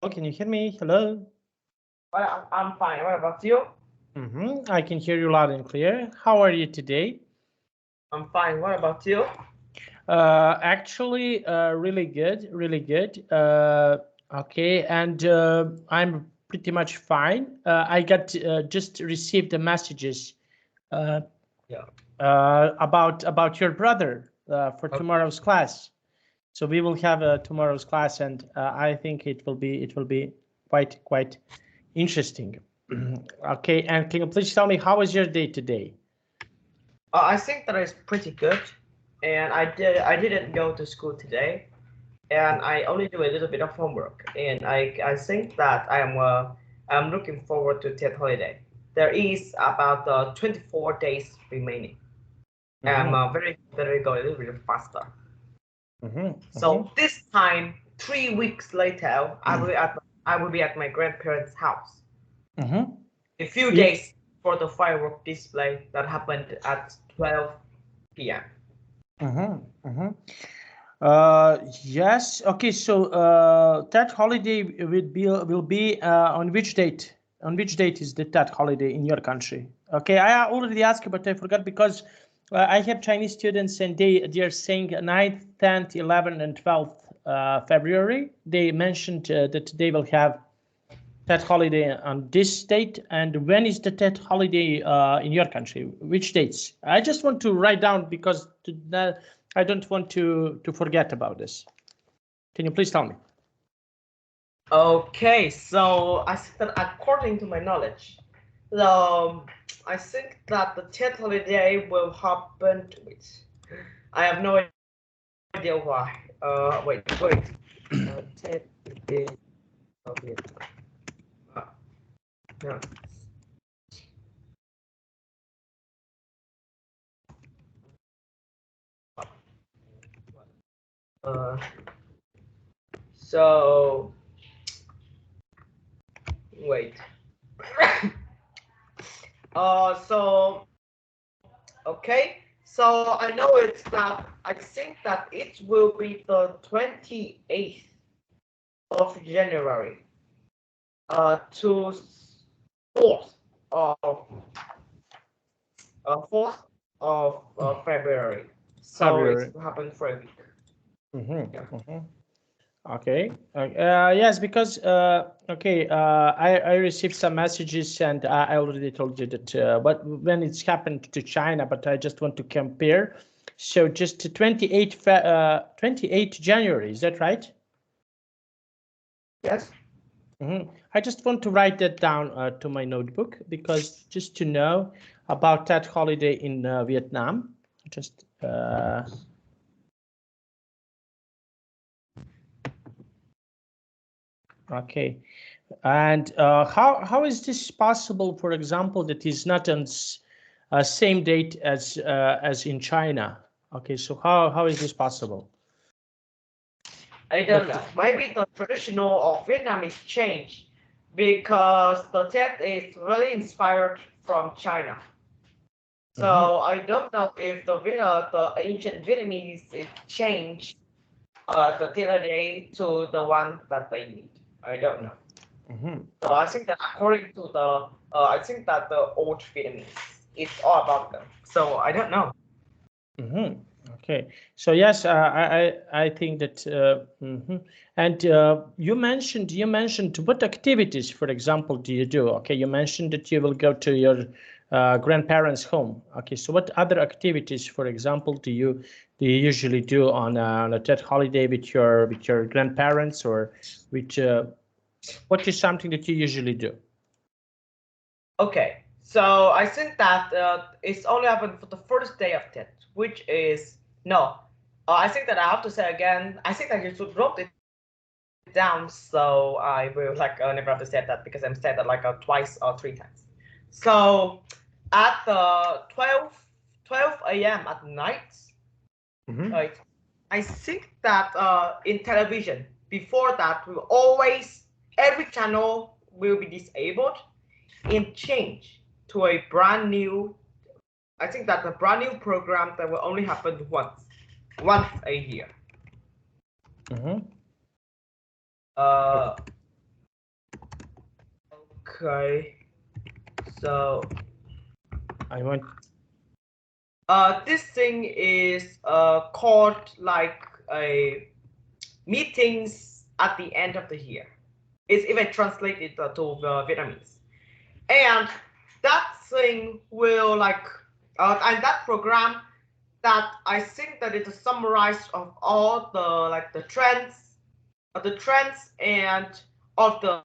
Can you hear me? Hello? Well, I'm fine. What about you? I can hear you loud and clear. How are you today? I'm fine. What about you? Actually, really good, really good. Okay, and I'm pretty much fine. I got just received the messages uh, Yeah. about your brother for Okay. tomorrow's class. So we will have tomorrow's class, and I think it will be quite interesting. Okay, and can you please tell me how was your day today? I think that is pretty good, and I didn't go to school today, and I only do a little bit of homework, and I think that I'm looking forward to that holiday. There is about 24 days remaining. I'm Mm-hmm, very go a little bit faster. mm-hmm, So this time, 3 weeks later, I will be at my grandparents' house. mm-hmm. A few Yeah. days for the firework display that happened at 12 p.m. Mm-hmm, mm-hmm. Yes. Okay. So that holiday will be on which date? On which date is that holiday in your country? Okay, I already asked, but I forgot because I have Chinese students and they are saying 9th, 10th, 11th, and 12th February. They mentioned that they will have that holiday on this date. And when is the TED holiday in your country? Which dates? I just want to write down because I don't want to forget about this. Can you please tell me? Okay, so I think that according to my knowledge, I think that the 10th holiday will happen. Wait, I have no idea why. Wait. 10th day of it. Uh, no. Uh, so wait. So okay. So I know it's that I think that it will be the 28th of January to 4th of 4th of February. So it's February. happened for a week. Yeah. Mm-hmm, mm-hmm. Okay. Yes, because okay, I received some messages and I already told you that but when it's happened to China, but I just want to compare. So just 28 January, is that right? Yes. I just want to write that down to my notebook because just to know about that holiday in Vietnam. Just okay. And how is this possible? For example, that is not on same date as in China. Okay, so how is this possible? I don't That know. Maybe the traditional of Vietnamese changed because the tent is really inspired from China. Mhm. So I don't know if the ancient Vietnamese is changed the dinner day to the one that they need. I don't know. Mhm. So I think that according to I think that the old Vietnamese, it's all about them. So I don't know. Mhm. Okay. So yes, I think that and you mentioned what activities, for example, do you do? Okay, you mentioned that you will go to your grandparents' home. Okay, so what other activities, for example, do you usually do on a TED holiday with your grandparents or with what is something that you usually do? Okay, so I think that it's only happened for the first day of Tet, which is no. I think that I have to say again. I think that you should wrote it down, so I will never have to say that because I'm said that twice or 3 times. So at the 12 a.m. at night, Mm-hmm. right? I think that in television before that will always every channel will be disabled and change to a brand new. I think that the brand new program that will only happen once a year. Mm-hmm. Uh, Okay. So I want. This thing is called like a meetings at the end of the year. It's even translated to Vietnamese, and that thing will like and that program that I think that it's a summarize of all the trends and of the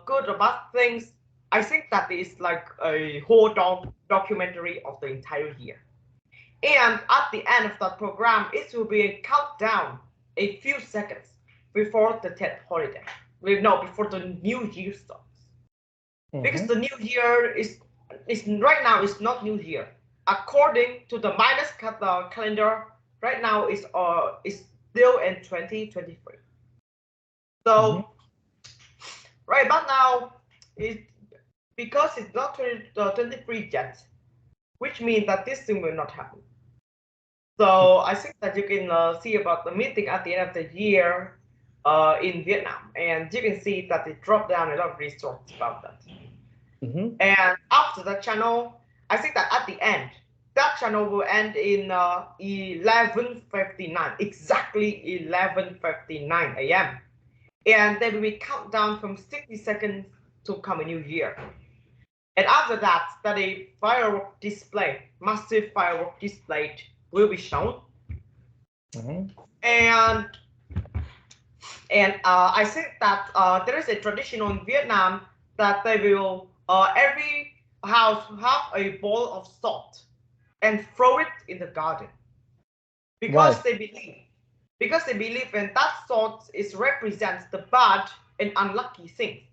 good or bad things. I think that is like a whole documentary of the entire year. And at the end of that program, it will be a countdown, a few seconds before the 10th holiday. Before the new year starts. Because the new year is right now is not new year. According to the minus calendar, right now is still in 2023. So right about now, because it's not 23 yet, which means that this thing will not happen. So I think that you can see about the meeting at the end of the year in Vietnam, and you can see that it dropped down a lot of resources about that. And after that channel, I think that at the end, that channel will end in 11:59, exactly 11:59 a.m. And then we count down from 60 seconds to come a new year. And after that, a firework display, massive firework display will be shown. And I think that there is a tradition in Vietnam that they will every house have a bowl of salt and throw it in the garden because they believe when that salt represents the bad and unlucky things.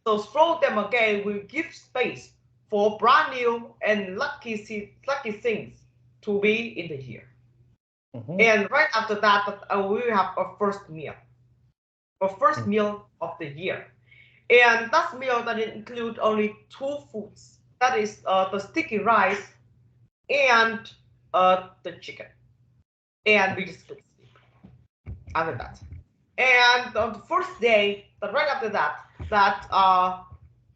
So throw them again will give space for brand new and lucky things to be in the year. And right after that, we will have a first meal of the year. And that meal that include only two foods. That is the sticky rice and the chicken. And we just sleep after that. And on the first day, right after that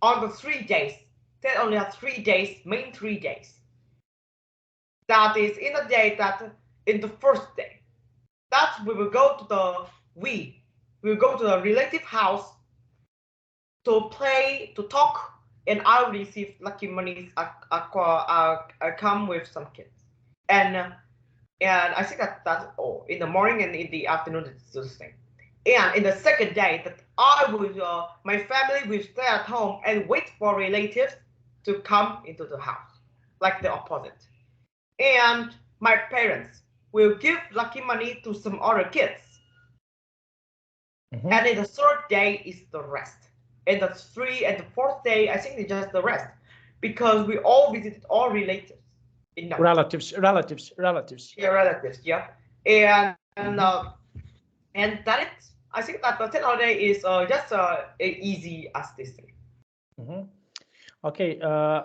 on the 3 days, they only have 3 days, main 3 days. That is in the day that in the first day, that we will go to we'll go to the relative house to play, to talk, and I'll receive lucky monies. I come with some kids, and I think that's all. In the morning and in the afternoon, it's the same. And in the second day, that I will, my family will stay at home and wait for relatives to come into the house, like the opposite. And my parents will give lucky money to some other kids. And in the third day is the rest. And the 3 and the 4th day, I think it's just the rest, because we all visited all relatives. Relatives. Yeah, relatives. Yeah, and that is. I think that the 10th holiday is just easy as this thing. Okay,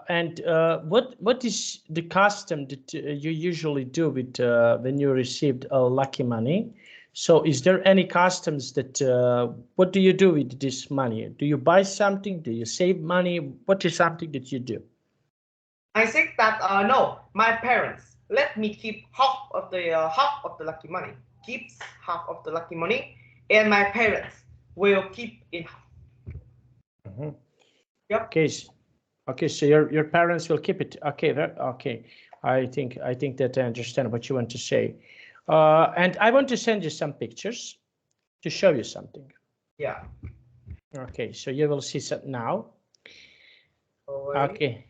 and what is the custom that you usually do with when you received lucky money? So is there any customs that, what do you do with this money? Do you buy something? Do you save money? What is something that you do? I think that, no, my parents let me keep half of the lucky money, keeps half of the lucky money, and my parents will keep in half. Yep. Okay, so your parents will keep it. Okay, okay. I think that I understand what you want to say. And I want to send you some pictures to show you something. Yeah. Okay, so you will see that now. Okay.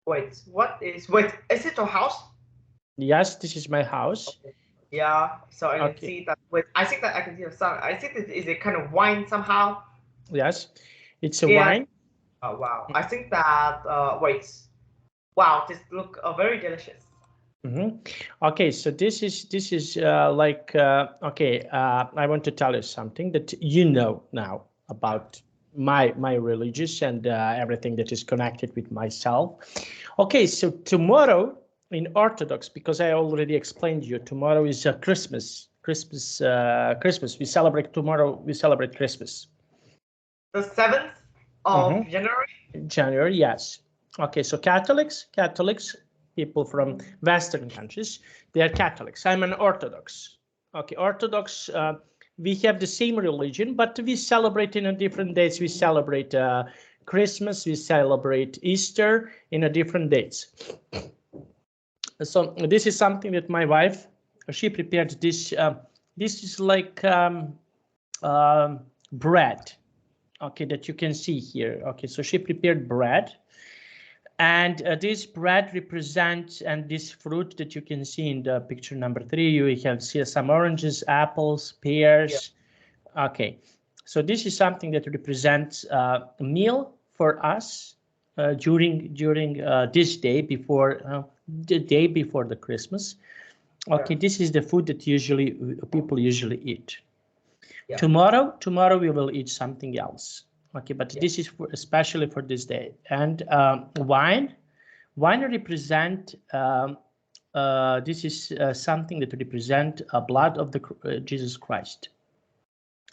Wait, is it your house? Yes, this is my house. Okay. Yeah, so I can see that. Wait, I think that I can see the sun. I think it is a kind of wine somehow. Yes, it's a wine. Oh wow! I think that wait, wow, this look very delicious. Okay, so this is like okay. I want to tell you something that you know now about my religious and everything that is connected with myself. Okay, so tomorrow in Orthodox, because I already explained you, tomorrow is Christmas. We celebrate tomorrow. We celebrate Christmas. The 7th of January? January, yes. Okay, so Catholics, people from Western countries, they are Catholics. I'm an Orthodox. Okay, Orthodox, we have the same religion, but we celebrate in a different dates. We celebrate Christmas, we celebrate Easter in a different dates. So this is something that my wife, she prepared this. This is like bread, okay, that you can see here. Okay, so she prepared bread, and this bread represents, and this fruit that you can see in the picture number 3, you have see some oranges, apples, pears. Yeah. Okay, so this is something that represents a meal for us during this day before the day before the Christmas. Okay, yeah. This is the food that people usually eat. Yeah. Tomorrow we will eat something else. Okay, but yeah. This is especially for this day. And wine represent. This is something that represent blood of the Jesus Christ.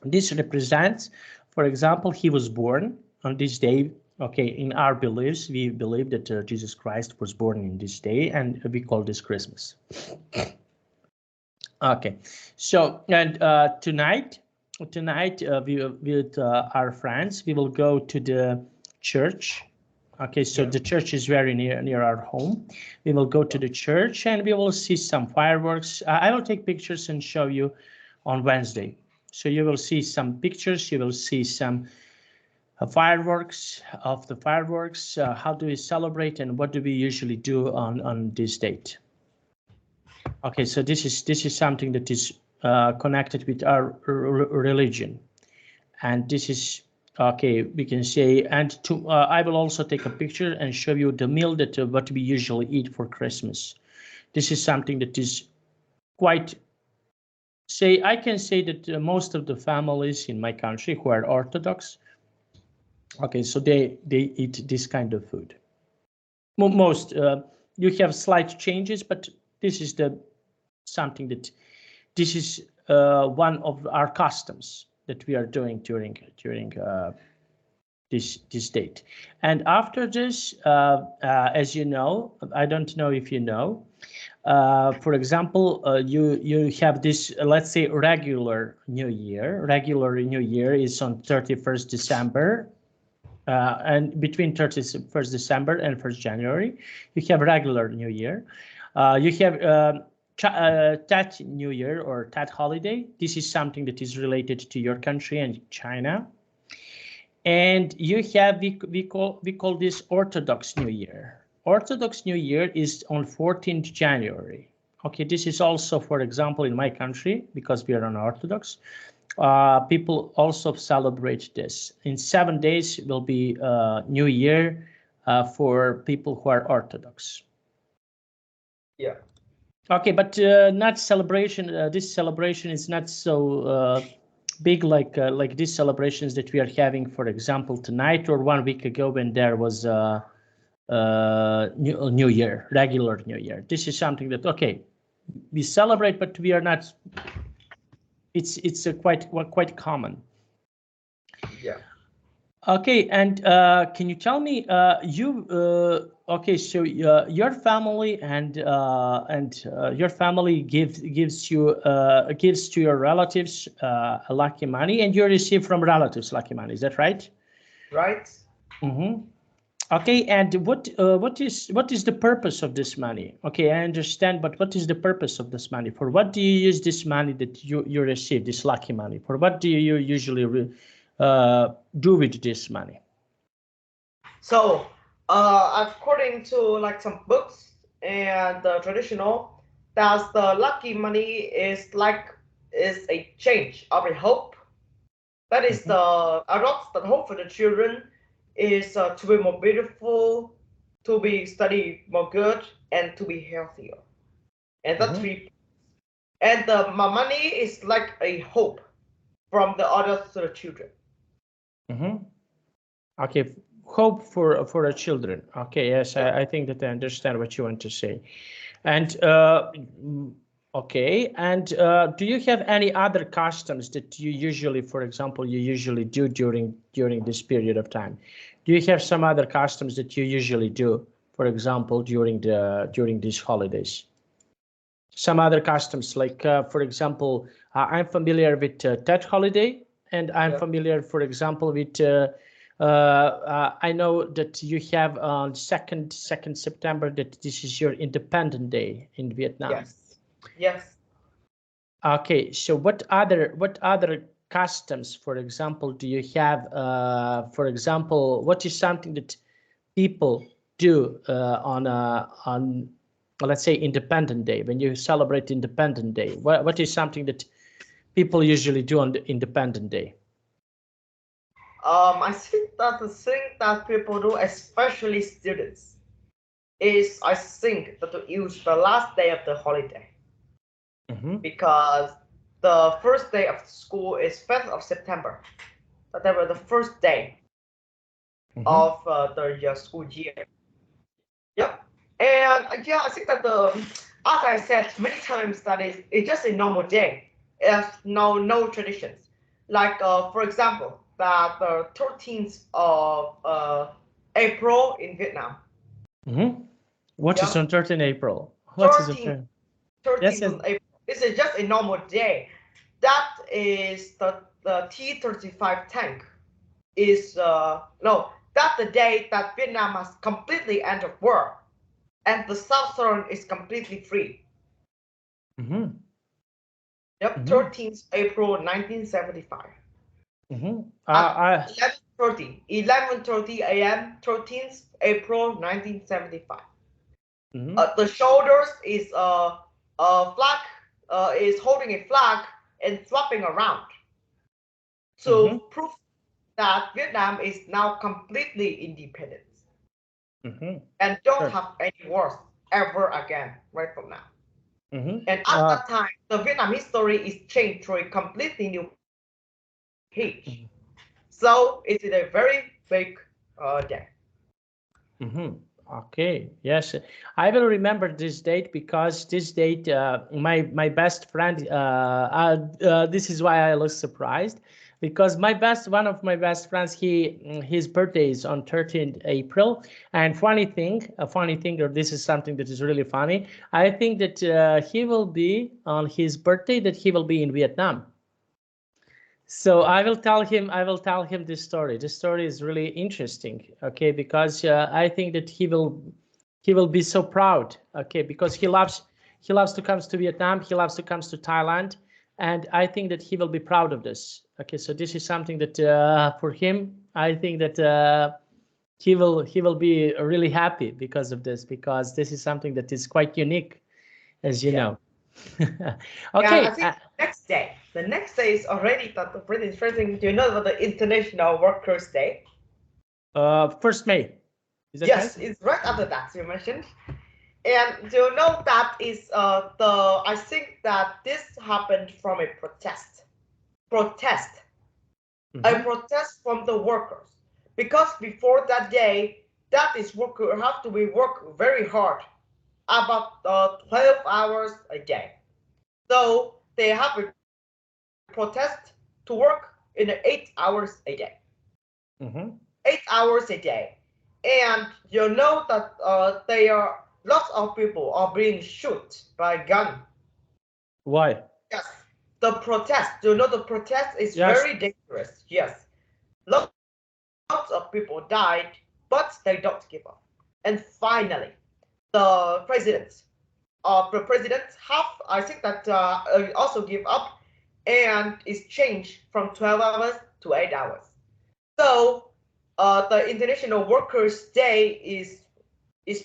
This represents, for example, he was born on this day. Okay, in our beliefs, we believe that Jesus Christ was born in this day, and we call this Christmas. Okay, so and tonight with our friends, we will go to the church. Okay, so yeah. The church is very near our home. We will go to the church and we will see some fireworks. I will take pictures and show you on Wednesday. So you will see some pictures. You will see some fireworks of the fireworks. How do we celebrate and what do we usually do on this date? Okay, so this is something that is connected with our religion, and this is okay. We can say, and I will also take a picture and show you the meal that what we usually eat for Christmas. This is something that is quite. I can say that most of the families in my country who are Orthodox, okay, so they eat this kind of food. Most you have slight changes, but this is something that this is one of our customs that we are doing during this date. And after this, as you know, I don't know if you know, for example, you have this, let's say, regular New Year. Regular New Year is on 31st December. And between 31st December and 1st January, you have regular New Year. You have Tet New Year or Tet holiday. This is something that is related to your country and China. And you have we call this Orthodox New Year. Orthodox New Year is on 14th January. Okay, this is also, for example, in my country, because we are an Orthodox. People also celebrate this. In 7 days will be New Year for people who are Orthodox. Yeah. Okay, but not celebration. This celebration is not so big like these celebrations that we are having, for example, tonight or 1 week ago when there was New Year, regular New Year. This is something that okay, we celebrate, but we are not. It's quite common. Yeah. Okay, and can you tell me okay, so your family and your family gives to your relatives lucky money, and you receive from relatives lucky money. Is that right? Right. Mm-hmm. Okay, and what is the purpose of this money? Okay, I understand, but what is the purpose of this money? For what do you use this money that you receive, this lucky money? For what do you usually do with this money? So, according to like some books and traditional, that the lucky money is a change of a hope. That is the hope for the children is to be more beautiful, to be study more good, and to be healthier. And that's three. And the money is like a hope from the others to the children. Okay, hope for the children. Okay, yes, I think that I understand what you want to say. And Okay, and do you have any other customs that you usually, for example, you usually do during this period of time? Do you have some other customs that you usually do, for example, during these holidays? Some other customs, like for example, I'm familiar with Tet holiday, and I'm familiar, for example, with I know that you have on second September that this is your Independent Day in Vietnam. Yes. Yes. Okay, so what other customs, for example, do you have? For example, what is something that people do on let's say Independent Day, when you celebrate Independent Day? What is something that people usually do on the Independent Day? I think that the thing that people do, especially students, is I think that to use the last day of the holiday. Because the first day of school is 5th of September. That was the first day of the school year. Yep. And yeah, I think that as I said many times, that it's just a normal day. It has no traditions. Like for example, that the 13th of April in Vietnam. What is on 13 April? What is on 13? 13th of April. This is just a normal day. That is the T-35 tank. Is no, that's the day that Vietnam has completely entered war, and the Southern is completely free. Yep, 13th April 1975. 11:30 a.m. 13th April 1975. The shoulders is a flag, is holding a flag and swapping around to prove that Vietnam is now completely independent and don't have any wars ever again right from now. And at that time, the Vietnam history is changed to a completely new page. So it is a very big day. Okay, yes, I will remember this date because this date, my best friend, this is why I was surprised, because one of my best friends, his birthday is on 13th April, and a funny thing, or this is something that is really funny, I think that he will be on his birthday, that he will be in Vietnam. So I will tell him this story. This story is really interesting, okay, because I think that he will be so proud, okay, because he loves to come to Vietnam, he loves to come to Thailand, and I think that he will be proud of this. Okay, so this is something that for him, I think that he will be really happy because of this, because this is something that is quite unique, as you know. Okay. Yeah, I think the next day is already that the British President. Do you know about the International Workers' Day? 1st May. Is that yes, right? It's right after that you mentioned. And do you know that is I think that this happened from a protest. A protest from the workers. Because before that day, that is worker have to be work very hard, about 12 hours a day. So they have a protest to work in 8 hours a day. 8 hours a day. And you know that lots of people are being shot by gun. Why? Yes. The protest, you know, the protest is very dangerous. Yes. Lots of people died, but they don't give up. And finally, the president have, I think that also give up, and is changed from 12 hours to 8 hours. So the International Workers' Day is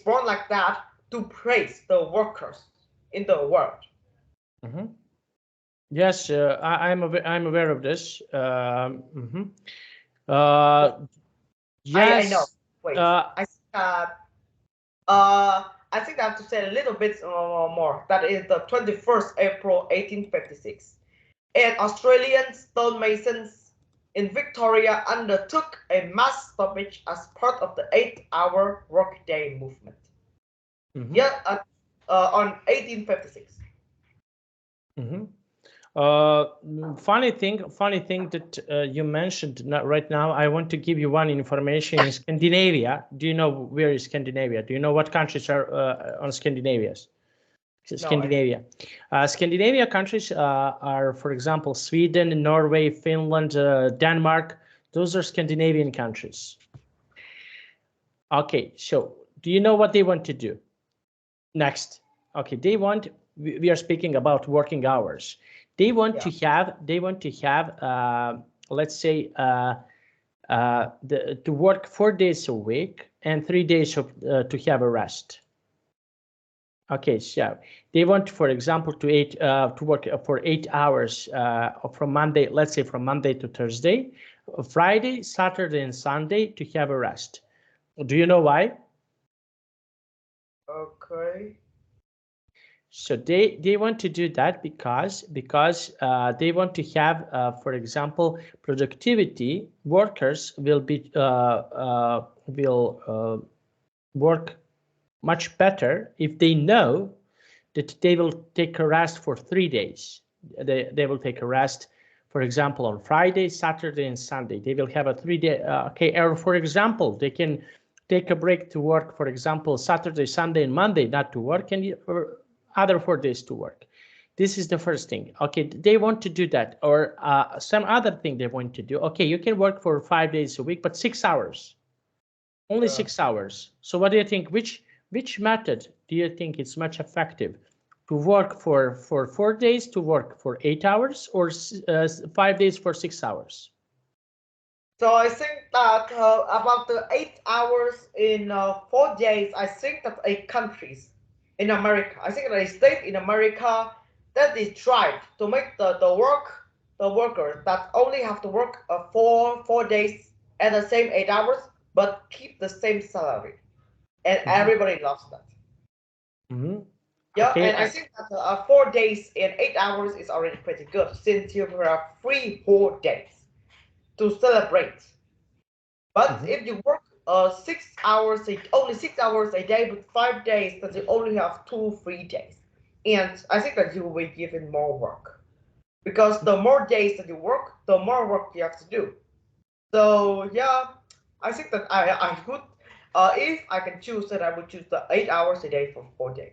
born like that to praise the workers in the world. Yes, I'm aware of this. Yes. I know. Wait. I think I have to say a little bit more. That is the 21st April 1856. And Australian stonemasons in Victoria undertook a mass stoppage as part of the 8-hour workday movement. Yeah, on 1856. Mm-hmm. Funny thing that you mentioned right now. I want to give you one information in Scandinavia. Do you know where is Scandinavia? Do you know what countries are on Scandinavia's? Scandinavia. Scandinavia countries are, for example, Sweden, Norway, Finland, Denmark. Those are Scandinavian countries. Okay, so do you know what they want to do next? Okay, they want. We are speaking about working hours. They want to have. They want to have. Let's say to work 4 days a week and 3 days of, to have a rest. Okay, so they want, for example, to work for 8 hours from Monday, let's say from Monday to Thursday, Friday, Saturday, and Sunday to have a rest. Do you know why? Okay. So they want to do that because they want to have, for example, productivity. Workers will work much better if they know that they will take a rest for 3 days. They will take a rest, for example, on Friday, Saturday, and Sunday. They will have a 3-day, okay, or for example, they can take a break to work, for example, Saturday, Sunday, and Monday, not to work, and other 4 days to work. This is the first thing. Okay, they want to do that, or some other thing they want to do. Okay, you can work for 5 days a week, but 6 hours, only 6 hours. So what do you think? Which method do you think is much effective? To work for 4 days, to work for 8 hours, or 5 days for 6 hours? So I think that about the 8 hours in 4 days, I think that a countries in America, I think that a state in America that is tried to make the workers that only have to work 4 days at the same 8 hours, but keep the same salary, and everybody loves that. Yeah, Okay. and I think that 4 days and 8 hours is already pretty good since you have 3 whole days to celebrate. But if you work 6 hours, only 6 hours a day with 5 days, then you only have 2 free days. And I think that you will be given more work. Because the more days that you work, the more work you have to do. So yeah, I think that I would, if I can choose, then I would choose the 8 hours a day for 4 days.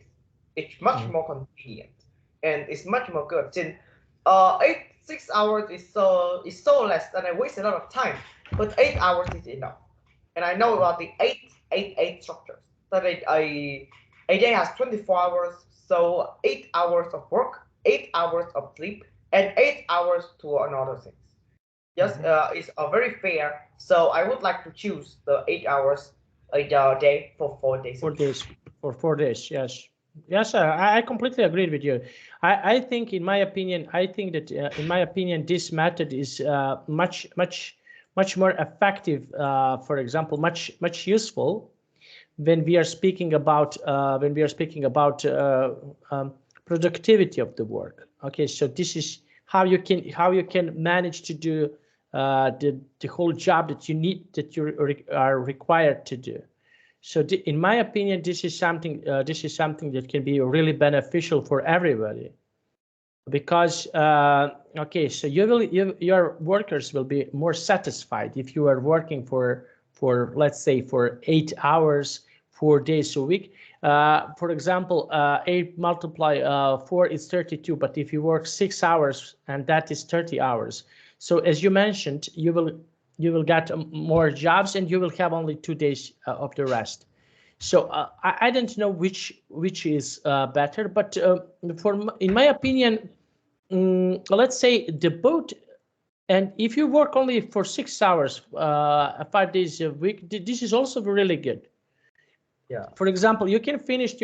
It's much more convenient and it's much more good. Since 6 hours is so less, and I waste a lot of time. But 8 hours is enough. And I know about the 8-8-8 structures. That a day has 24 hours, so 8 hours of work, 8 hours of sleep, and 8 hours to another things. Yes, it's very fair. So I would like to choose the 8 hours a day for 4 days. 4 days for 4 days. Yes. Yes, I completely agree with you. I think, in my opinion, in my opinion, this method is much more effective. For example, much useful when we are speaking about productivity of the work. Okay, so this is how you can manage to do the whole job that you are required to do. So in my opinion, this is something that can be really beneficial for everybody, because okay, so your workers will be more satisfied if you are working for let's say for 8 hours, 4 days a week. For example, 8 multiply 4 is 32, but if you work 6 hours, and that is 30 hours. So as you mentioned, you will get more jobs, and you will have only 2 days of the rest. So I don't know which is better, but in my opinion, let's say the both. And if you work only for 6 hours, 5 days a week, this is also really good. Yeah. For example, you can finish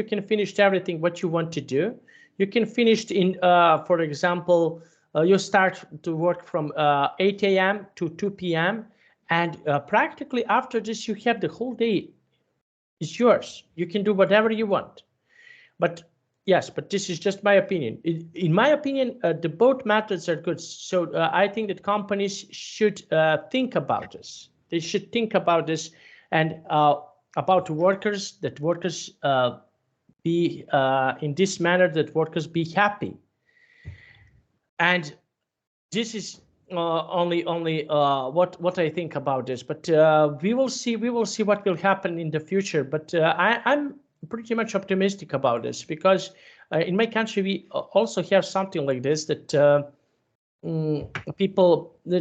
everything what you want to do. You can finish in, for example, you start to work from 8 a.m. to 2 p.m. and practically after this, you have the whole day. It's yours. You can do whatever you want. But yes, but this is just my opinion. In my opinion, the both methods are good. So I think that companies should think about this. They should think about this, and about workers, that workers be in this manner, that workers be happy. And this is only what I think about this, but we will see what will happen in the future. But I'm pretty much optimistic about this because in my country we also have something like this that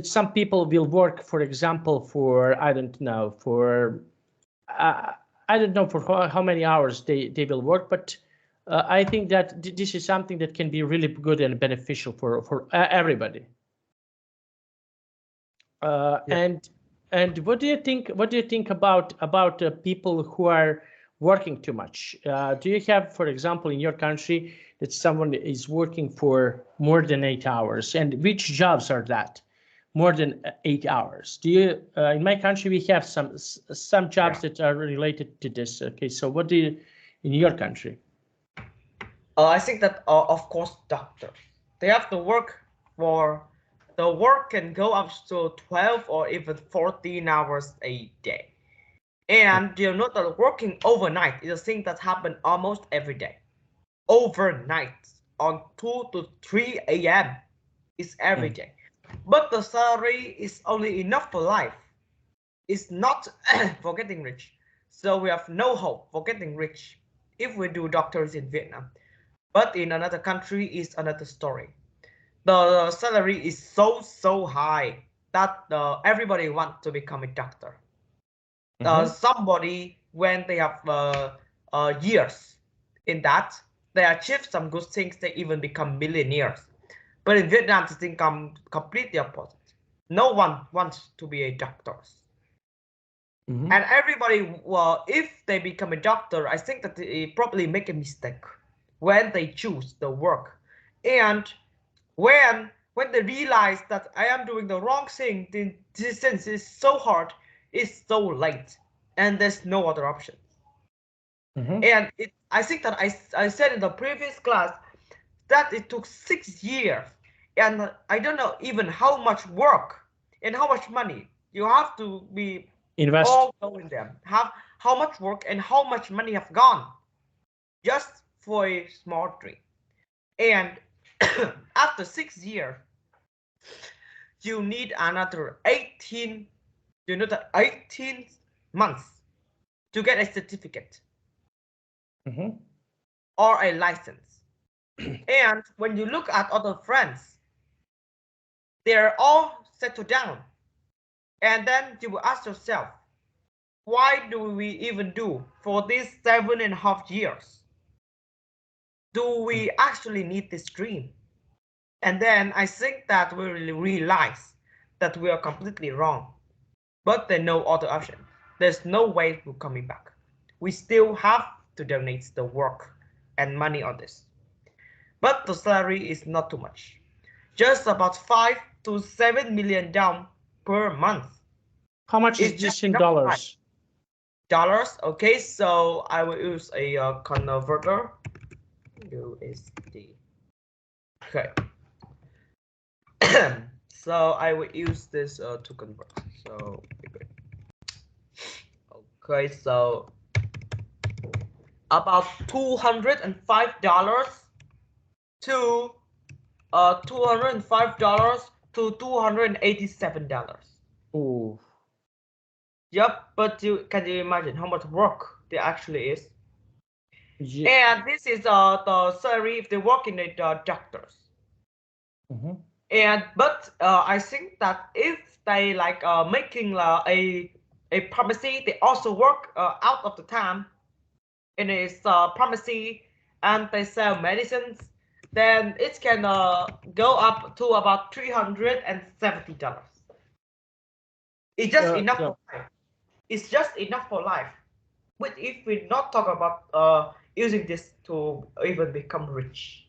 some people will work, for example, for I don't know for how many hours they will work, but I think that this is something that can be really good and beneficial for everybody. Yeah. And what do you think? What do you think about people who are working too much? Do you have, for example, in your country, that someone is working for more than 8 hours, and which jobs are that? More than 8 hours. Do you? In my country, we have some jobs that are related to this. Okay, so what do you in your country? I think that of course doctors, they have to work for, the work can go up to 12 or even 14 hours a day. And you know that working overnight is a thing that happens almost every day. Overnight on 2 to 3 a.m. is every day. But the salary is only enough for life. It's not for getting rich. So we have no hope for getting rich if we do doctors in Vietnam. But in another country is another story. The salary is so high that everybody wants to become a doctor. Somebody, when they have years in that, they achieve some good things, they even become millionaires. But in Vietnam, the thing comes completely opposite. No one wants to be a doctor. And everybody, well, if they become a doctor, I think that they probably make a mistake when they choose the work. And when they realize that I am doing the wrong thing, the distance is so hard, it's so late, and there's no other option. And I think that I said in the previous class that it took 6 years, and I don't know even how much work and how much money you have to be Invest. all going there. How much work and how much money have gone just for a small dream. And after 6 years, you need another 18, 18 months to get a certificate or a license. And when you look at other friends, they're all settled down. And then you will ask yourself, why do we even do for these 7.5 years? Do we actually need this dream? And then I think that we really realize that we are completely wrong. But there's no other option. There's no way we're coming back. We still have to donate the work and money on this. But the salary is not too much. Just about 5 to 7 million down per month. How much is this in dollars? Dollars. Okay, so I will use a converter. USD. Okay. So I will use this to convert. So okay, so about $205 to $205 to $287. Oh. Yep, but can you imagine how much work there actually is? Yeah. And this is the salary if they work in the doctors. And but I think that if they like making a pharmacy, they also work out of the time in a pharmacy and they sell medicines, then it can go up to about $370. It's just enough for life. It's just enough for life. But if we not talk about using this to even become rich,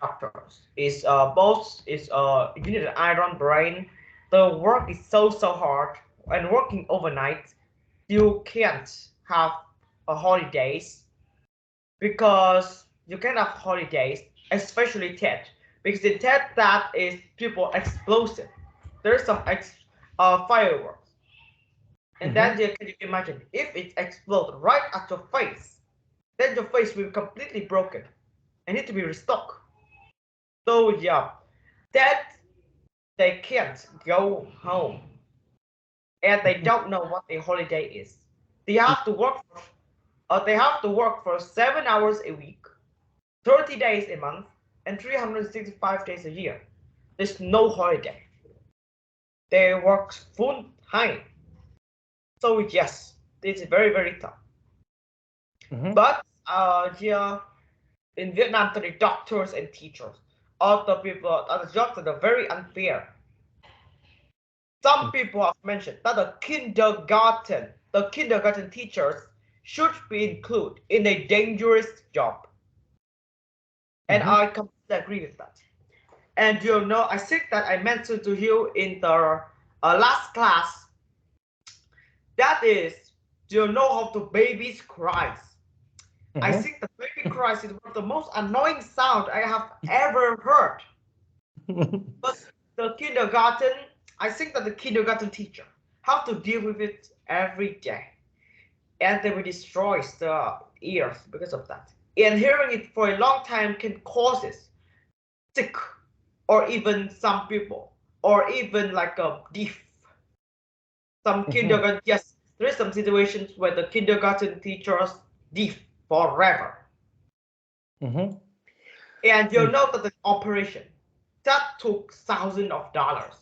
doctors is both is you need an iron brain. The work is so hard, and working overnight, you can't have holidays because you can have holidays, especially TED, because in TED that is people explosive. There's some fireworks, and then can you imagine if it explodes right at your face, then your face will be completely broken and need to be restocked. So yeah, that they can't go home, and they don't know what a holiday is. They have to work. They have to work for 7 hours a week, 30 days a month, and 365 days a year. There's no holiday. They work full time. So yes, it's very, very tough. But yeah, in Vietnam, the doctors and teachers, other people, other jobs that are very unfair. Some people have mentioned that the kindergarten teachers should be included in a dangerous job. And I completely agree with that. And you know, I think that I mentioned to you in the last class, that is, do you know how the babies cries? I think the baby cries is one of the most annoying sound I have ever heard. But the kindergarten, I think that the kindergarten teacher have to deal with it every day. And they will destroy the ears because of that. And hearing it for a long time can cause sick, or even some people, or even like a deaf. Some kindergarten, yes, there is some situations where the kindergarten teachers deaf forever. And you know that the operation that took thousands of dollars,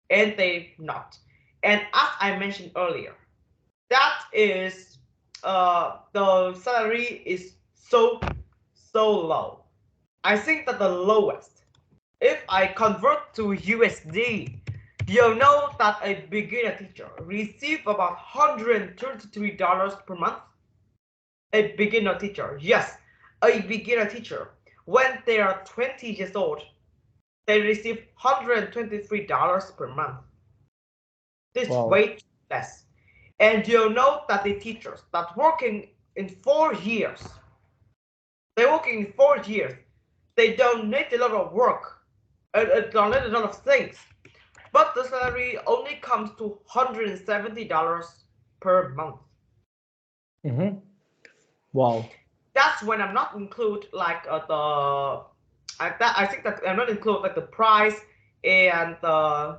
and they not. And as I mentioned earlier, that is the salary is so low. I think that the lowest, if I convert to USD, you know that a beginner teacher receives about $133 per month. A beginner teacher, yes, a beginner teacher, when they are 20 years old, they receive $123 per month. This is way too less. And you know that the teachers that working in 4 years, they're working in 4 years, they don't need a lot of work, don't need a lot of things, but the salary only comes to $170 per month. Wow. That's when I'm not include like I think that I'm not include like the price and the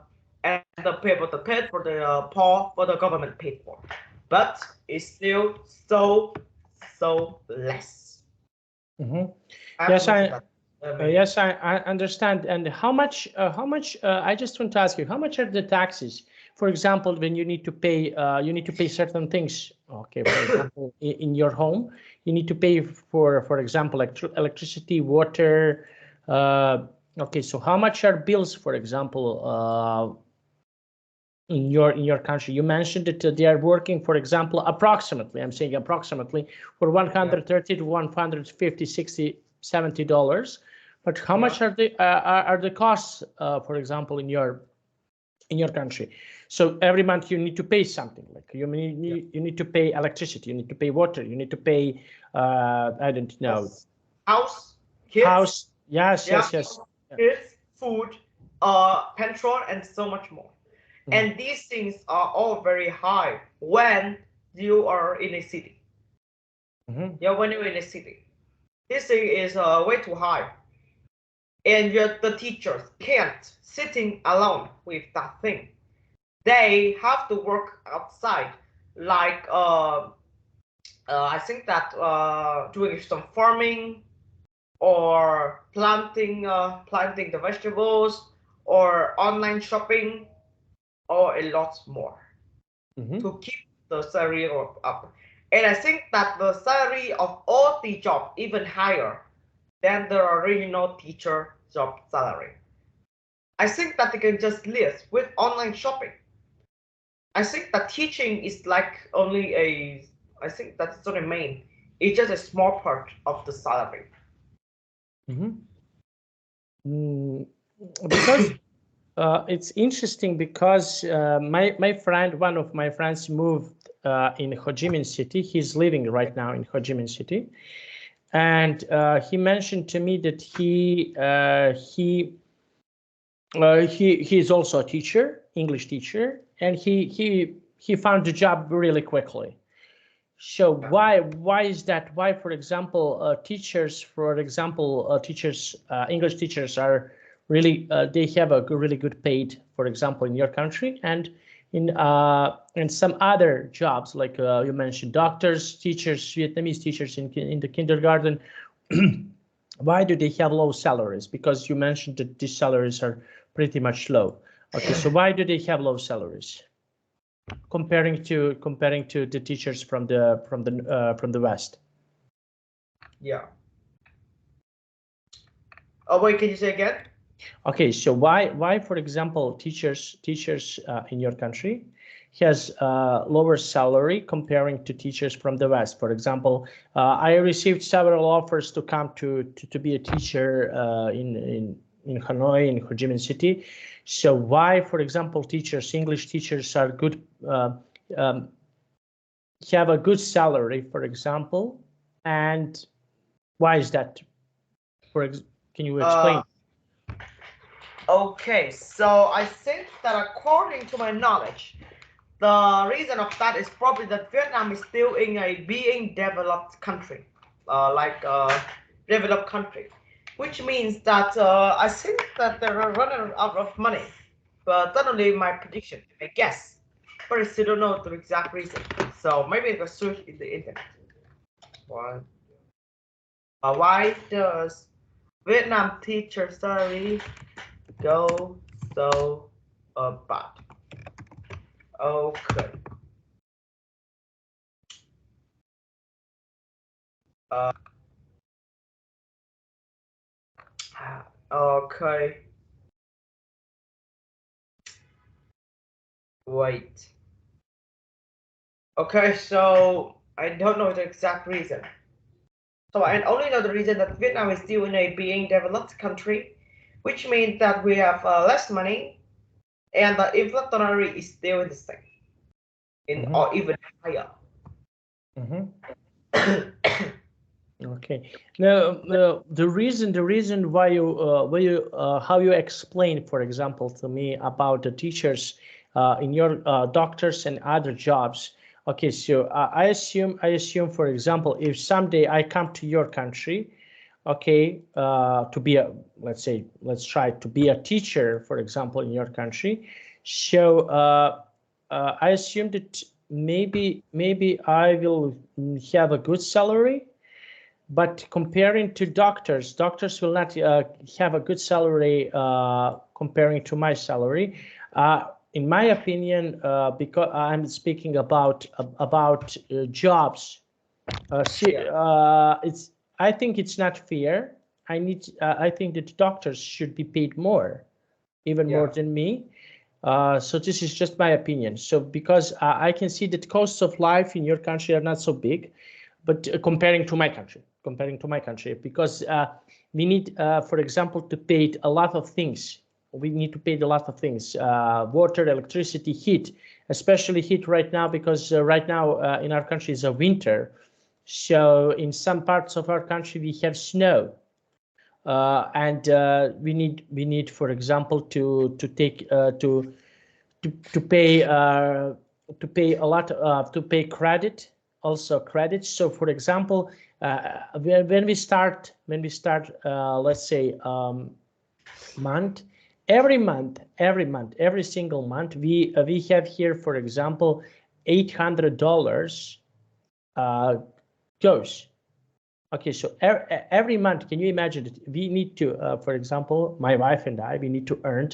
people that paid for the poor, for the government paid for, but it's still so less. Yes, yes, I understand. And how much? I just want to ask you, how much are the taxes? For example, when you need to pay certain things. Okay, for example, in your home, you need to pay for example, electricity, water. Okay, so how much are bills, for example, in your country? You mentioned that they are working, for example, approximately, I'm saying approximately, for 130 to 150, 60, $70. But how much are the costs, for example, in your country? So every month you need to pay something, like you need to pay electricity, you need to pay water, you need to pay I don't know, house, kids, yes. kids, food, petrol, and so much more. And these things are all very high when you are in a city. Yeah, when you're in a city, this thing is way too high, and the teachers can't sitting alone with that thing. They have to work outside, like I think that doing some farming, or planting the vegetables, or online shopping, or a lot more to keep the salary up. And I think that the salary of all the job even higher than the original teacher job salary. I think that they can just live with online shopping. I think that teaching is like only I think that's not the main. It's just a small part of the salary. Because it's interesting, because my friend, one of my friends, moved in Ho Chi Minh City. He's living right now in Ho Chi Minh City, and he mentioned to me that he's also a teacher, English teacher, and he found a job really quickly. So why is that? Why, for example, teachers, English teachers are really they have a really good paid, for example, in your country, and in some other jobs like you mentioned, doctors, teachers, Vietnamese teachers in the kindergarten. Why do they have low salaries? Because you mentioned that these salaries are pretty much low. Okay, so why do they have low salaries? Comparing to the teachers from the West. Yeah. Oh wait, can you say again? Okay, so why for example teachers in your country has lower salary comparing to teachers from the West? For example, I received several offers to come to be a teacher in Hanoi, in Ho Chi Minh City. So why, for example, English teachers are good, have a good salary, for example, and why is that? Can you explain? Okay, so I think that according to my knowledge, the reason of that is probably that Vietnam is still in a being developed country, developed country, which means that I think that they're running out of money. But not only my prediction, I guess, but I still don't know the exact reason. So maybe I can search in the internet. Why does Vietnam teacher salary go so bad? Okay. Okay. Wait. Okay, so I don't know the exact reason. So I only know the reason that Vietnam is still in a being developed country, which means that we have less money, and the inflationary is still the same, or even higher. Okay. Now, the reason why how you explain, for example, to me about the teachers in your doctors and other jobs. Okay, so I assume, for example, if someday I come to your country, okay, to be let's try to be a teacher, for example, in your country. So I assume that maybe I will have a good salary. But comparing to doctors will not have a good salary comparing to my salary. In my opinion, because I'm speaking about jobs, it's. I think it's not fair. I think that doctors should be paid more, even more than me. So this is just my opinion. So because I can see that costs of life in your country are not so big, but comparing to my country, because we need, for example, to pay a lot of things. We need to pay a lot of things: water, electricity, heat, especially heat right now, because right now in our country is a winter. So in some parts of our country we have snow. And we need, for example, to take to pay a lot to pay credit, also credit. So for example, when we start let's say month, every single month we have here, for example, $800 goes. Okay, so every month, can you imagine that we need to, for example, my wife and I, we need to earn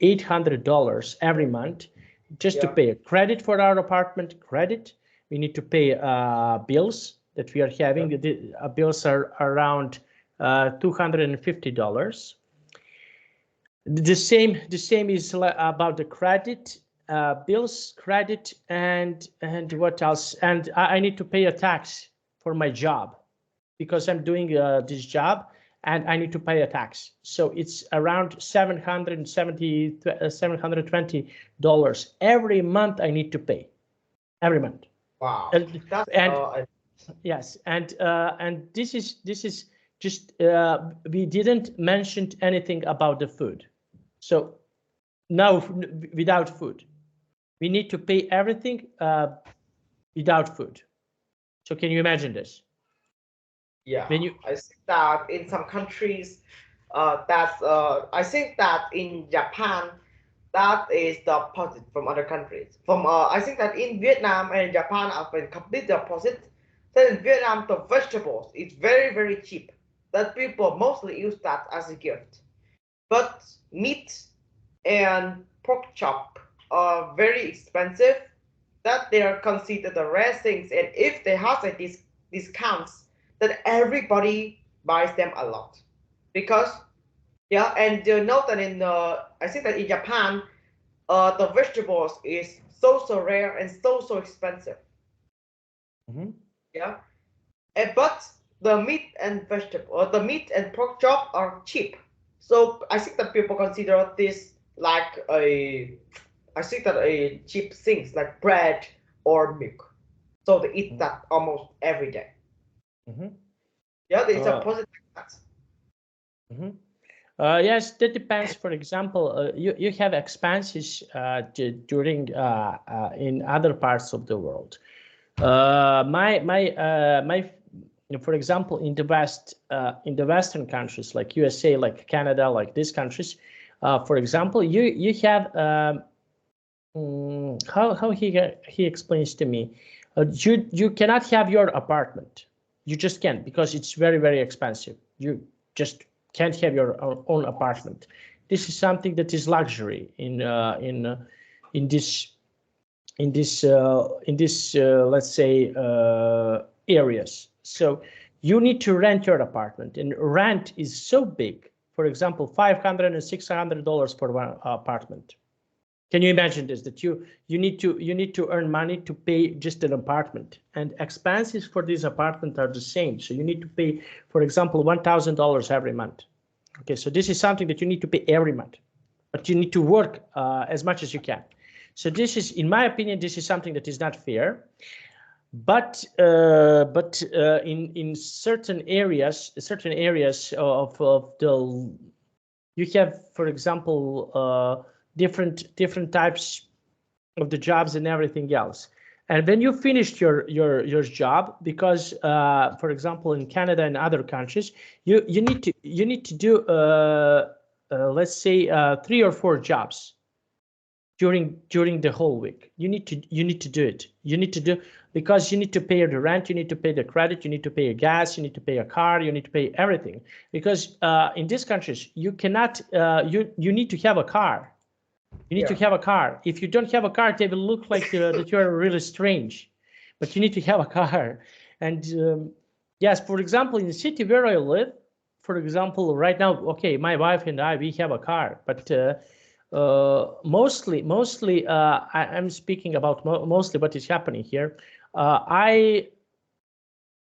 $800 every month just to pay a credit for our apartment, credit. We need to pay bills that we are having. The bills are around $250. The same is about the credit, bills, credit, and what else? And I need to pay a tax for my job, because I'm doing this job and I need to pay a tax. So it's around $720 every month I need to pay, every month. Wow. Yes, and this is just we didn't mention anything about the food. So now without food, we need to pay everything without food. So can you imagine this? Yeah, When you I think that in some countries, I think that in Japan, that is the opposite from other countries. I think that in Vietnam and Japan have been completely opposite. So in Vietnam, the vegetables is very very cheap. That people mostly use that as a gift. But meat and pork chop are very expensive. That they are considered the rare things, and if they have like these discounts, that everybody buys them a lot because yeah, and you know that in I think that in Japan, the vegetables is so rare and so expensive. mm-hmm. Yeah, but the meat and pork chop are cheap. So I think that people consider this like I think that a cheap things like bread or milk. So they eat that almost every day. Mm-hmm. Yeah, it's a positive impact. Mm-hmm. Yes, that depends. For example, you have expenses during in other parts of the world. For example, in the Western countries like USA, like Canada, like these countries, for example, you have how he explains to me, you cannot have your apartment. You just can't because it's very expensive. You just can't have your own apartment. This is something that is luxury in this let's say areas. So you need to rent your apartment, and rent is so big. For example, $500 and $600 for one apartment. Can you imagine this? That you need to earn money to pay just an apartment, and expenses for this apartment are the same. So you need to pay, for example, $1,000 every month. Okay, so this is something that you need to pay every month, but you need to work as much as you can. So this is, in my opinion, this is something that is not fair. But in certain areas of the, you have, for example, different types of the jobs and everything else. And when you finished your job, because for example in Canada and other countries, you need to do let's say 3 or 4 jobs during the whole week. You need to do it. You need to do, because you need to pay the rent, you need to pay the credit, you need to pay your gas, you need to pay a car, you need to pay everything. Because in these countries you cannot you need to have a car. You need to have a car. If you don't have a car, they will look like that you're really strange. But you need to have a car. And yes, for example, in the city where I live, for example, right now, okay, my wife and I, we have a car, but mostly I'm speaking about mostly what is happening here. I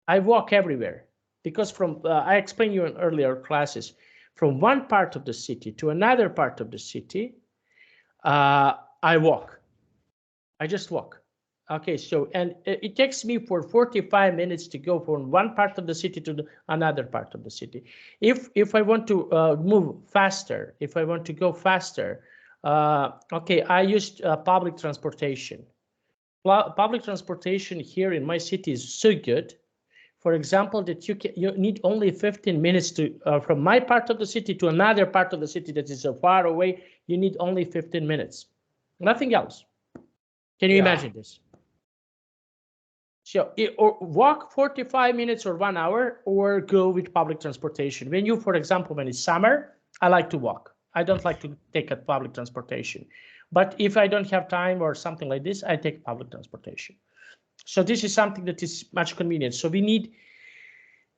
walk everywhere, because from I explained you in earlier classes, from one part of the city to another part of the city, I walk. I just walk. Okay, so, and it takes me for 45 minutes to go from one part of the city to another part of the city. If I want to move faster, if I want to go faster, okay, I use public transportation. Public transportation here in my city is so good. For example, that you need only 15 minutes to from my part of the city to another part of the city that is so far away. You need only 15 minutes, nothing else. Can you imagine this? So, or walk 45 minutes or 1 hour, or go with public transportation. When you, for example, when it's summer, I like to walk. I don't like to take a public transportation. But if I don't have time or something like this, I take public transportation. So this is something that is much convenient. So we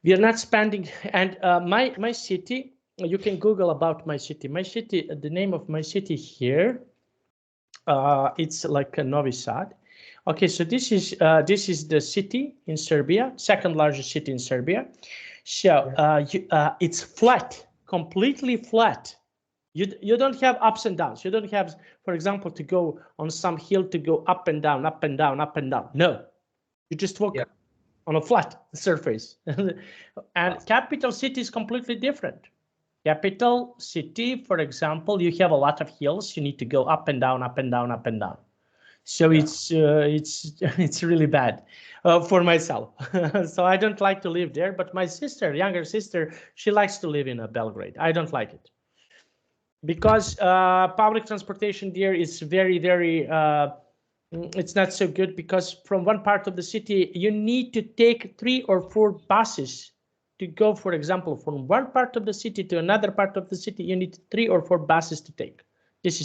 are not spending, and my city, you can Google about my city. My city, the name of my city here, it's like a Novi Sad. Okay, so this is the city in Serbia, second largest city in Serbia. So it's flat, completely flat. You don't have ups and downs. You don't have, for example, to go on some hill to go up and down, up and down, up and down. No, you just walk on a flat surface. And capital city is completely different. Capital city, for example, you have a lot of hills. You need to go up and down, up and down, up and down. So it's really bad for myself. So I don't like to live there. But my sister, younger sister, she likes to live in Belgrade. I don't like it because public transportation there is very, very. It's not so good because from one part of the city you need to take 3 or 4 buses to go. For example, from one part of the city to another part of the city, you need 3 or 4 buses to take. This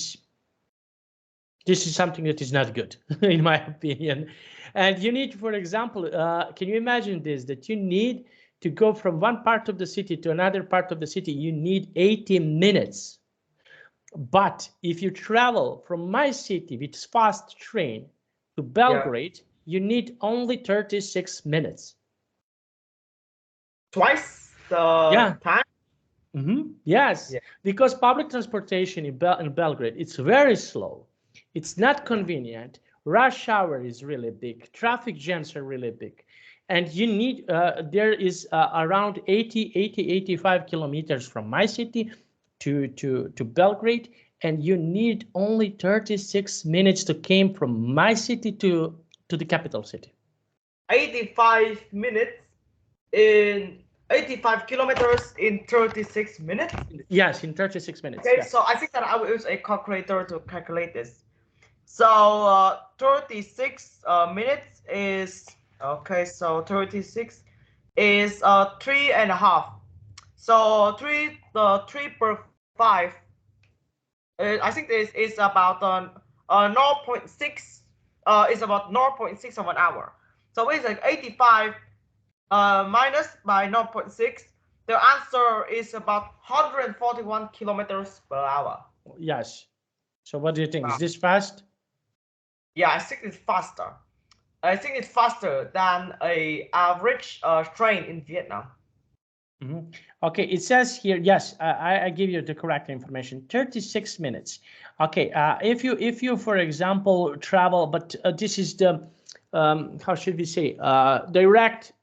is something that is not good, in my opinion. And you need, for example, can you imagine this, that you need to go from one part of the city to another part of the city, you need 80 minutes. But if you travel from my city with fast train to Belgrade, you need only 36 minutes. Twice the time? Yes, because public transportation in Belgrade, it's very slow. It's not convenient. Rush hour is really big. Traffic jams are really big. And you need, there is around 85 kilometers from my city to Belgrade, and you need only 36 minutes to came from my city to the capital city. 85 minutes in 85 kilometers in 36 minutes? Yes, in 36 minutes. Okay, yes. So I think that I will use a calculator to calculate this. So 36 minutes is, okay, so 36 is 3.5. So 3 per 5, I think this is about 0.6. It's about 0.6 of an hour. So it's like 85 minus by 0.6. The answer is about 141 kilometers per hour. Yes. So what do you think? Is this fast? Yeah, I think it's faster. I think it's faster than a average train in Vietnam. Okay, it says here, yes, I give you the correct information. 36 minutes. Okay, if you for example travel, but this is the how should we say, direct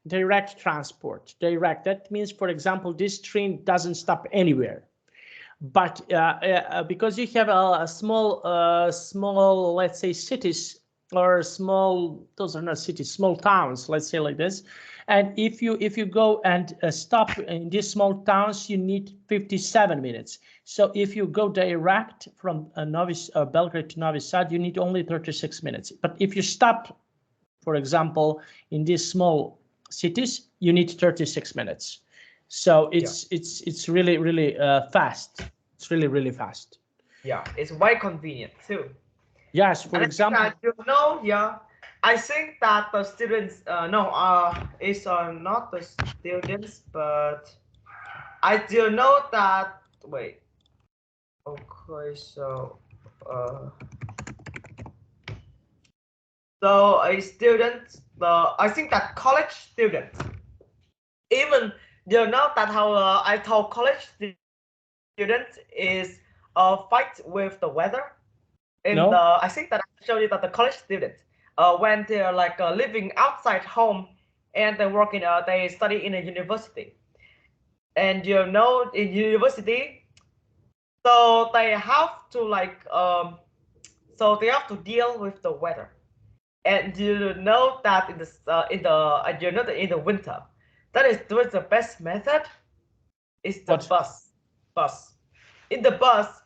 transport. Direct, that means, for example, this train doesn't stop anywhere. But because you have a small, let's say, cities, or small, those are not cities, small towns, let's say like this. And if you go and stop in these small towns, you need 57 minutes. So if you go direct from Belgrade to Novi Sad, you need only 36 minutes. But if you stop, for example, in these small cities, you need 36 minutes. So it's really fast. It's really fast. Yeah, it's very convenient too. Yes, for example. I think that the students, it's not the students, but I do know that, wait, okay, so a student, I think that college students, even you know that how I told college students is fight with the weather. I think that I showed you that the college students, when they're like living outside home and they work they study in a university, and you know, in university, so they have to so they have to deal with the weather. And you know that in the winter, that is the best method is the bus. In the bus,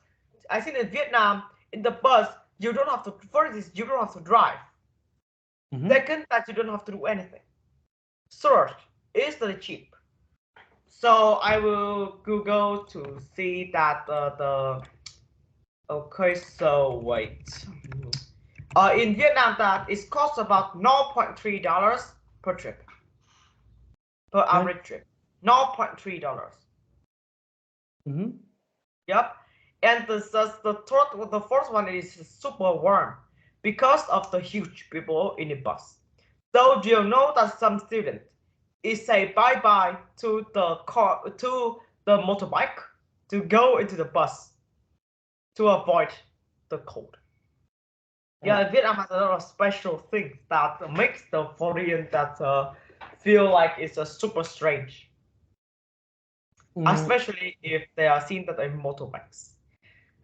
I think in Vietnam, in the bus, you don't have to, first you don't have to drive. Second, that you don't have to do anything. Third, it's very cheap. So I will Google to see that okay, so wait. In Vietnam, that it costs about $0.3 per trip, per average trip. $0.3. Yep. And the first one is super warm because of the huge people in the bus. So do you know that some students is say bye-bye to the car, to the motorbike, to go into the bus to avoid the cold. Yeah, Vietnam has a lot of special things that makes the foreign that feel like it's a super strange. Especially if they are seen that they're motorbikes.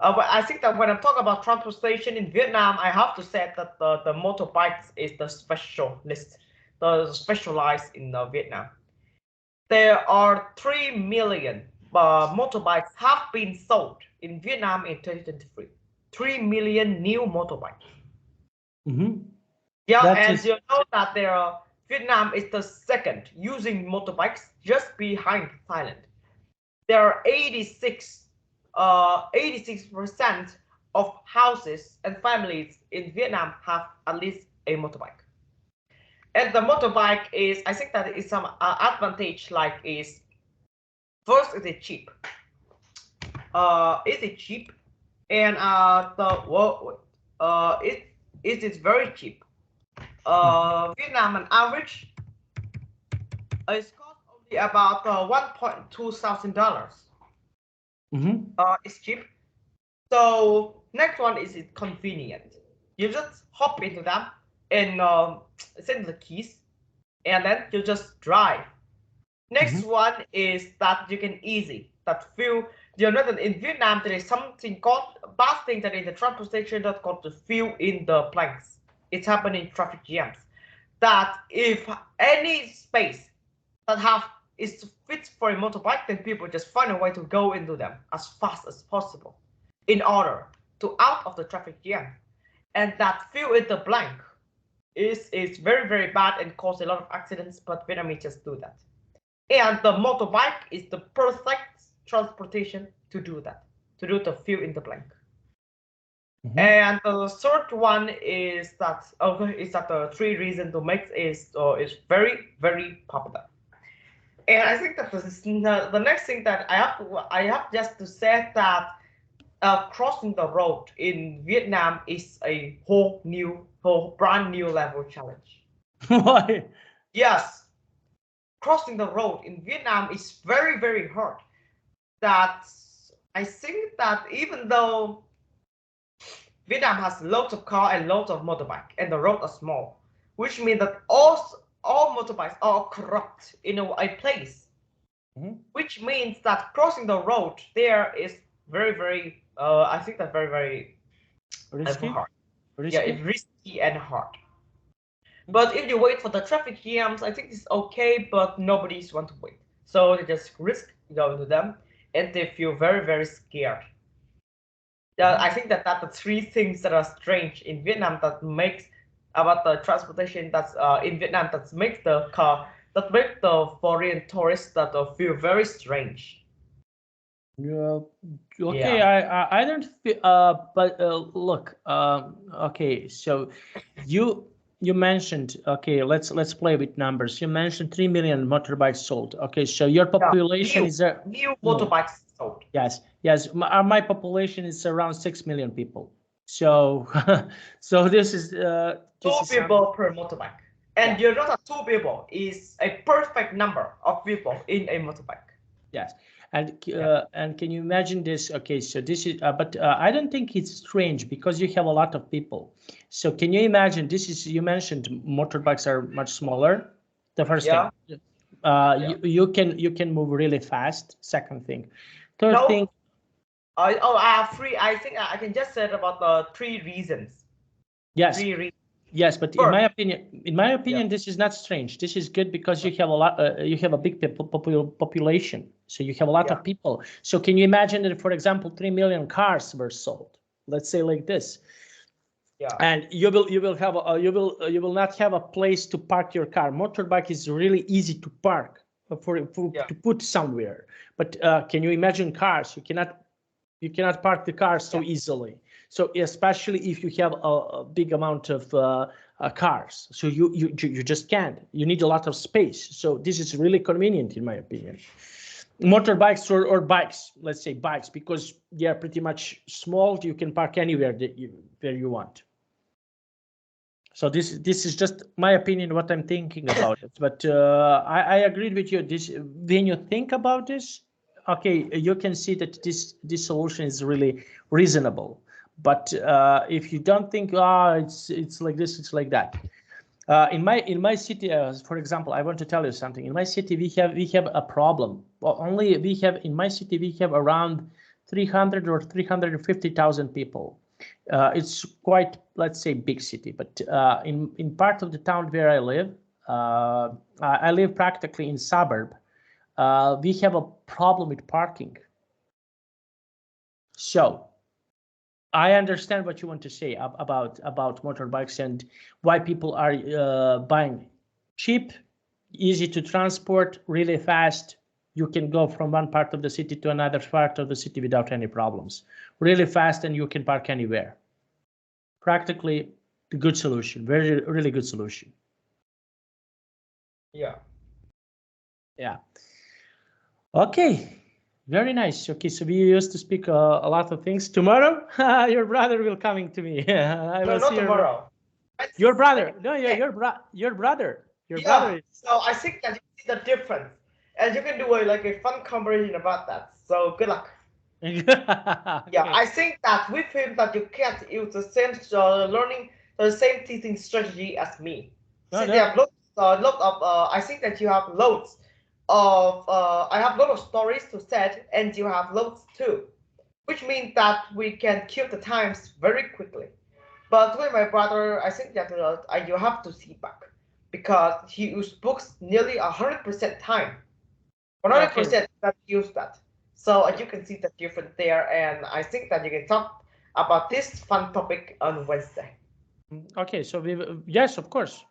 But I think that when I'm talking about transportation in Vietnam, I have to say that the motorbikes is the specialist, the specialized in Vietnam. There are 3 million motorbikes have been sold in Vietnam in 2023. 3 million new motorbikes. Yeah, That and is you know that Vietnam is the second using motorbikes, just behind Thailand. There are 86% of houses and families in Vietnam have at least a motorbike. And the motorbike is, I think that is some advantage, like is first is it cheap. Is it cheap? And it is very cheap. Vietnam on average is cost only about $1,200. It's cheap. So next one is it convenient. You just hop into them and send the keys, and then you just drive. Next one is that you can easy that feel. You know that in Vietnam there is something called bad thing that in the transportation that's called to fill in the blanks. It's happening in traffic jams. That if any space that is fit for a motorbike, then people just find a way to go into them as fast as possible in order to out of the traffic jam. And that fill in the blank is very, very bad and cause a lot of accidents, but Vietnamese just do that. And the motorbike is the perfect transportation to do that, to do the fill in the blank. And the third one is that the 3 reasons to make is very, very popular. And I think that the next thing that I have just to say that crossing the road in Vietnam is a whole brand new level challenge. Why? Yes, crossing the road in Vietnam is very, very hard. That I think that even though Vietnam has lots of car and lots of motorbike, and the roads are small, which means that all motorbikes are corrupt in a place, which means that crossing the road there is very, very, I think that very, very risky. hard. Risky? Yeah, it's risky and hard. But if you wait for the traffic jams, I think it's okay, but nobody's want to wait. So they just risk going to them, and they feel very, very scared. I think that the 3 things that are strange in Vietnam that makes about the transportation that's in Vietnam that makes the foreign tourists that feel very strange. Yeah. Okay. Yeah. I don't feel. But look. Okay. So you mentioned. Okay. Let's play with numbers. You mentioned 3 million motorbikes sold. Okay. So your population is new motorbikes sold. Yes. Yes. My population is around 6 million people. So so this is 2 people per motorbike. And you know that 2 people is a perfect number of people in a motorbike. Yes. And can you imagine this? Okay, so this is, but I don't think it's strange because you have a lot of people. So can you imagine? This is, you mentioned motorbikes are much smaller. The first thing, you can move really fast. Second thing, third thing. I have 3. I think I can just say about the 3 reasons. Yes. 3 reasons. Yes, but in my opinion, this is not strange. This is good because you have a lot. You have a big population, so you have a lot of people. So can you imagine that, for example, 3 million cars were sold? Let's say like this. Yeah. And you will have you will not have a place to park your car. Motorbike is really easy to park to put somewhere. But can you imagine cars? You cannot park the car so easily. So especially if you have a big amount of cars, so you just can't. You need a lot of space. So this is really convenient, in my opinion. Motorbikes or bikes, let's say bikes, because they are pretty much small. You can park anywhere where you want. So this is just my opinion, what I'm thinking about it. But I agreed with you. This, when you think about this, okay, you can see that this solution is really reasonable. But if you don't think, it's like this, it's like that. In my city, for example, I want to tell you something. In my city, we have a problem. Well, in my city we have around 300 or 350,000 people. It's quite, let's say, big city, but in part of the town where I live practically in suburb. We have a problem with parking. So I understand what you want to say about motorbikes and why people are buying cheap, easy to transport, really fast. You can go from one part of the city to another part of the city without any problems. Really fast, and you can park anywhere. Practically the good solution, really good solution. Yeah. Yeah. Okay. Very nice. Okay, so we used to speak a lot of things. Tomorrow, your brother will coming to me. I will No, not see tomorrow. Your brother. No, yeah, your brother. Your brother. So I think that you see the difference, and you can do like a fun conversation about that. So good luck. Okay. Yeah, I think that with him that you can't use the same learning, the same teaching strategy as me. Since they have lot of, I think that you have loads of, I have a lot of stories to set, and you have loads too, which means that we can kill the times very quickly. But with my brother, I think that you have to see back because he used books nearly 100% time. 100% that use that. So you can see the difference there, and I think that you can talk about this fun topic on Wednesday. Okay, so yes, of course.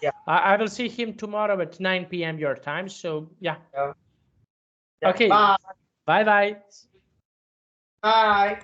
Yeah. I will see him tomorrow at 9 p.m. your time. So yeah. Yeah. Okay. Bye. Bye. Bye.